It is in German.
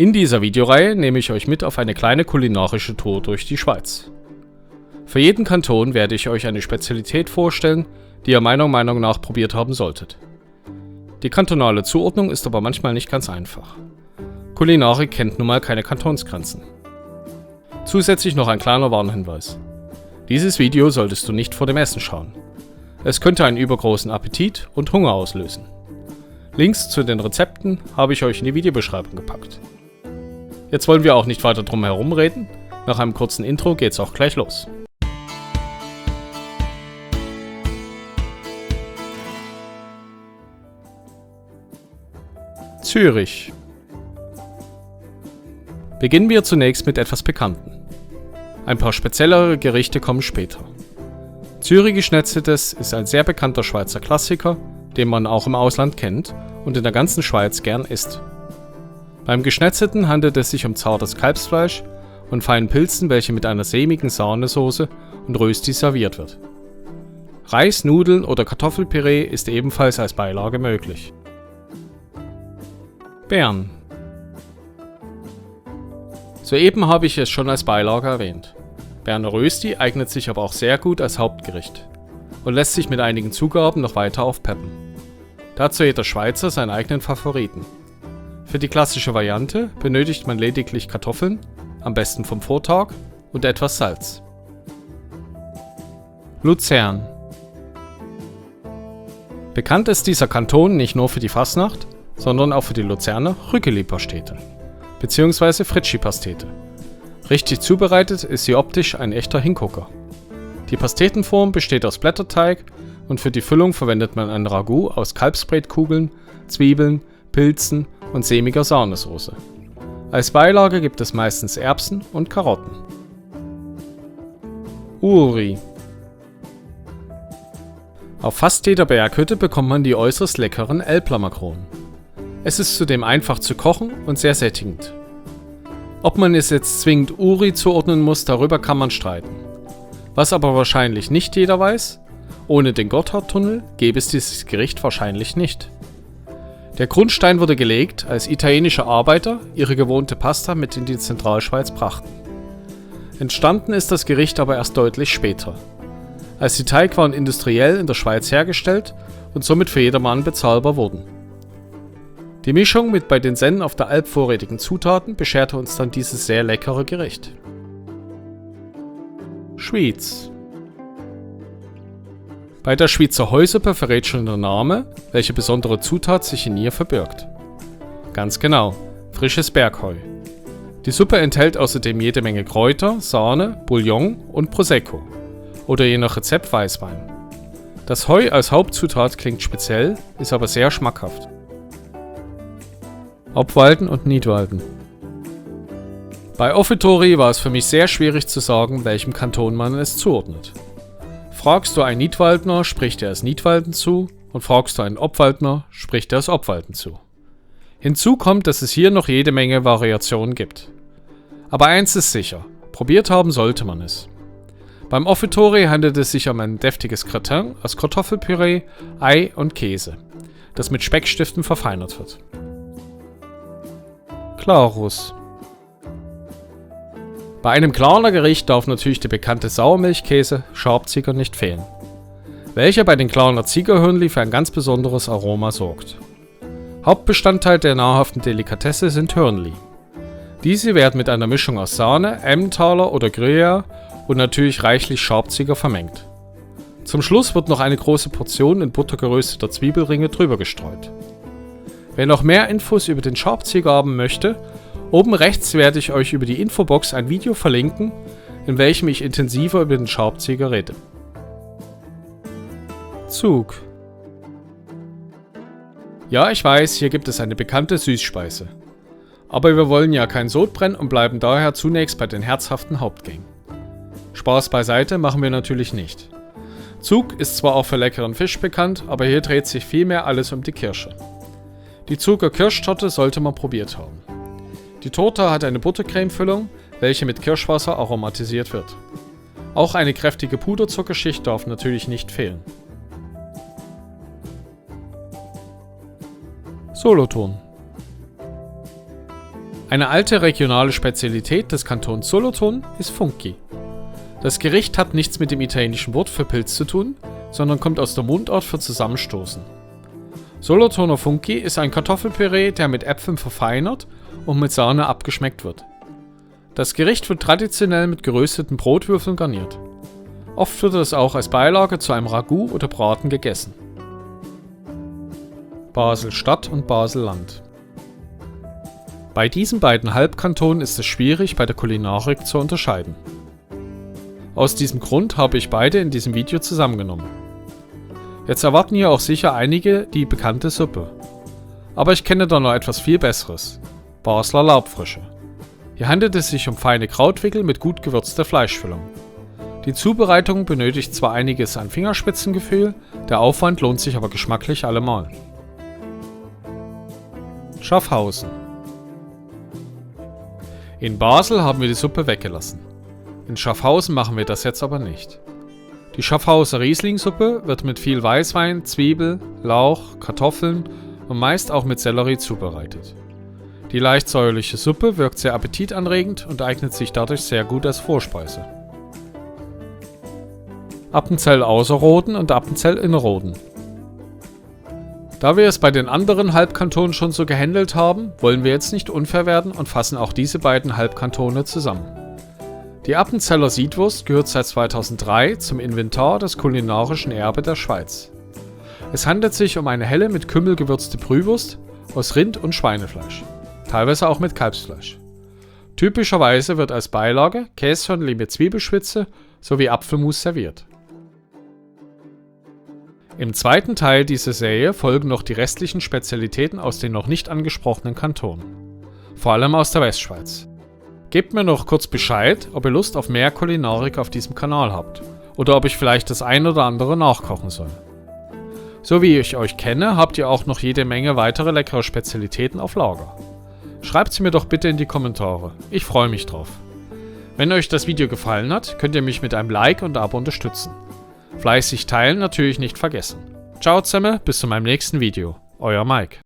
In dieser Videoreihe nehme ich euch mit auf eine kleine kulinarische Tour durch die Schweiz. Für jeden Kanton werde ich euch eine Spezialität vorstellen, die ihr meiner Meinung nach probiert haben solltet. Die kantonale Zuordnung ist aber manchmal nicht ganz einfach. Kulinarik kennt nun mal keine Kantonsgrenzen. Zusätzlich noch ein kleiner Warnhinweis. Dieses Video solltest du nicht vor dem Essen schauen. Es könnte einen übergroßen Appetit und Hunger auslösen. Links zu den Rezepten habe ich euch in die Videobeschreibung gepackt. Jetzt wollen wir auch nicht weiter drum herum reden. Nach einem kurzen Intro geht's auch gleich los. Zürich. Beginnen wir zunächst mit etwas Bekannten. Ein paar speziellere Gerichte kommen später. Zürich Geschnetzeltes ist ein sehr bekannter Schweizer Klassiker, den man auch im Ausland kennt und in der ganzen Schweiz gern isst. Beim Geschnetzelten handelt es sich um zartes Kalbsfleisch und feinen Pilzen, welche mit einer sämigen Sahnesoße und Rösti serviert wird. Reis, Nudeln oder Kartoffelpüree ist ebenfalls als Beilage möglich. Bern. Soeben habe ich es schon als Beilage erwähnt. Berner Rösti eignet sich aber auch sehr gut als Hauptgericht und lässt sich mit einigen Zugaben noch weiter aufpeppen. Dazu jeder Schweizer seinen eigenen Favoriten. Für die klassische Variante benötigt man lediglich Kartoffeln, am besten vom Vortag, und etwas Salz. Luzern. Bekannt ist dieser Kanton nicht nur für die Fasnacht, sondern auch für die Luzerner Rüggeli-Pastete bzw. Fritschi-Pastete. Richtig zubereitet ist sie optisch ein echter Hingucker. Die Pastetenform besteht aus Blätterteig und für die Füllung verwendet man ein Ragout aus Kalbsbretkugeln, Zwiebeln, Pilzen und sämiger Sahnesoße. Als Beilage gibt es meistens Erbsen und Karotten. Uri. Auf fast jeder Berghütte bekommt man die äußerst leckeren Elbler-Makronen. Es ist zudem einfach zu kochen und sehr sättigend. Ob man es jetzt zwingend Uri zuordnen muss, darüber kann man streiten. Was aber wahrscheinlich nicht jeder weiß, ohne den Gotthardtunnel gäbe es dieses Gericht wahrscheinlich nicht. Der Grundstein wurde gelegt, als italienische Arbeiter ihre gewohnte Pasta mit in die Zentralschweiz brachten. Entstanden ist das Gericht aber erst deutlich später, als die Teigwaren industriell in der Schweiz hergestellt und somit für jedermann bezahlbar wurden. Die Mischung mit bei den Sennen auf der Alp vorrätigen Zutaten bescherte uns dann dieses sehr leckere Gericht. Schwyz. Bei der Schwyzer Heussuppe verrät schon der Name, welche besondere Zutat sich in ihr verbirgt. Ganz genau, frisches Bergheu. Die Suppe enthält außerdem jede Menge Kräuter, Sahne, Bouillon und Prosecco oder je nach Rezept Weißwein. Das Heu als Hauptzutat klingt speziell, ist aber sehr schmackhaft. Obwalden und Nidwalden. Bei Offitori war es für mich sehr schwierig zu sagen, welchem Kanton man es zuordnet. Fragst du einen Nidwaldner, spricht er es Nidwalden zu, und fragst du einen Obwaldner, spricht er es Obwalden zu. Hinzu kommt, dass es hier noch jede Menge Variationen gibt. Aber eins ist sicher, probiert haben sollte man es. Beim Offitori handelt es sich um ein deftiges Gratin aus Kartoffelpüree, Ei und Käse, das mit Speckstiften verfeinert wird. Klarus. Bei einem Klarner Gericht darf natürlich der bekannte Sauermilchkäse Schabziger nicht fehlen, welcher bei den Klarner Ziegerhörnli für ein ganz besonderes Aroma sorgt. Hauptbestandteil der nahrhaften Delikatesse sind Hörnli. Diese werden mit einer Mischung aus Sahne, Emmentaler oder Gruyère und natürlich reichlich Schabziger vermengt. Zum Schluss wird noch eine große Portion in Butter gerösteter Zwiebelringe drüber gestreut. Wer noch mehr Infos über den Schabziger haben möchte, oben rechts werde ich euch über die Infobox ein Video verlinken, in welchem ich intensiver über den Schabziger rede. Zug. Ja, ich weiß, hier gibt es eine bekannte Süßspeise. Aber wir wollen ja kein Sodbrennen und bleiben daher zunächst bei den herzhaften Hauptgängen. Spaß beiseite machen wir natürlich nicht. Zug ist zwar auch für leckeren Fisch bekannt, aber hier dreht sich vielmehr alles um die Kirsche. Die Zuger Kirschtorte sollte man probiert haben. Die Torte hat eine Buttercreme-Füllung, welche mit Kirschwasser aromatisiert wird. Auch eine kräftige Puderzuckerschicht darf natürlich nicht fehlen. Solothurn. Eine alte regionale Spezialität des Kantons Solothurn ist Funky. Das Gericht hat nichts mit dem italienischen Wort für Pilz zu tun, sondern kommt aus der Mundart für Zusammenstoßen. Solothurner Funky ist ein Kartoffelpüree, der mit Äpfeln verfeinert und mit Sahne abgeschmeckt wird. Das Gericht wird traditionell mit gerösteten Brotwürfeln garniert. Oft wird es auch als Beilage zu einem Ragout oder Braten gegessen. Basel-Stadt und Basel-Land. Bei diesen beiden Halbkantonen ist es schwierig, bei der Kulinarik zu unterscheiden. Aus diesem Grund habe ich beide in diesem Video zusammengenommen. Jetzt erwarten hier auch sicher einige die bekannte Suppe. Aber ich kenne da noch etwas viel Besseres. Basler Laubfrische. Hier handelt es sich um feine Krautwickel mit gut gewürzter Fleischfüllung. Die Zubereitung benötigt zwar einiges an Fingerspitzengefühl, der Aufwand lohnt sich aber geschmacklich allemal. Schaffhausen. In Basel haben wir die Suppe weggelassen. In Schaffhausen machen wir das jetzt aber nicht. Die Schaffhauser Riesling-Suppe wird mit viel Weißwein, Zwiebel, Lauch, Kartoffeln und meist auch mit Sellerie zubereitet. Die leicht säuerliche Suppe wirkt sehr appetitanregend und eignet sich dadurch sehr gut als Vorspeise. Appenzell-Außerrhoden und Appenzell-Innerrhoden. Da wir es bei den anderen Halbkantonen schon so gehandelt haben, wollen wir jetzt nicht unfair werden und fassen auch diese beiden Halbkantone zusammen. Die Appenzeller Siedwurst gehört seit 2003 zum Inventar des kulinarischen Erbe der Schweiz. Es handelt sich um eine helle mit Kümmel gewürzte Brühwurst aus Rind- und Schweinefleisch, teilweise auch mit Kalbsfleisch. Typischerweise wird als Beilage Käshörnli mit Zwiebelschwitze sowie Apfelmus serviert. Im zweiten Teil dieser Serie folgen noch die restlichen Spezialitäten aus den noch nicht angesprochenen Kantonen, vor allem aus der Westschweiz. Gebt mir noch kurz Bescheid, ob ihr Lust auf mehr Kulinarik auf diesem Kanal habt oder ob ich vielleicht das ein oder andere nachkochen soll. So wie ich euch kenne, habt ihr auch noch jede Menge weitere leckere Spezialitäten auf Lager. Schreibt sie mir doch bitte in die Kommentare, ich freue mich drauf. Wenn euch das Video gefallen hat, könnt ihr mich mit einem Like und Abo unterstützen. Fleißig teilen natürlich nicht vergessen. Ciao zusammen, bis zu meinem nächsten Video. Euer Mike.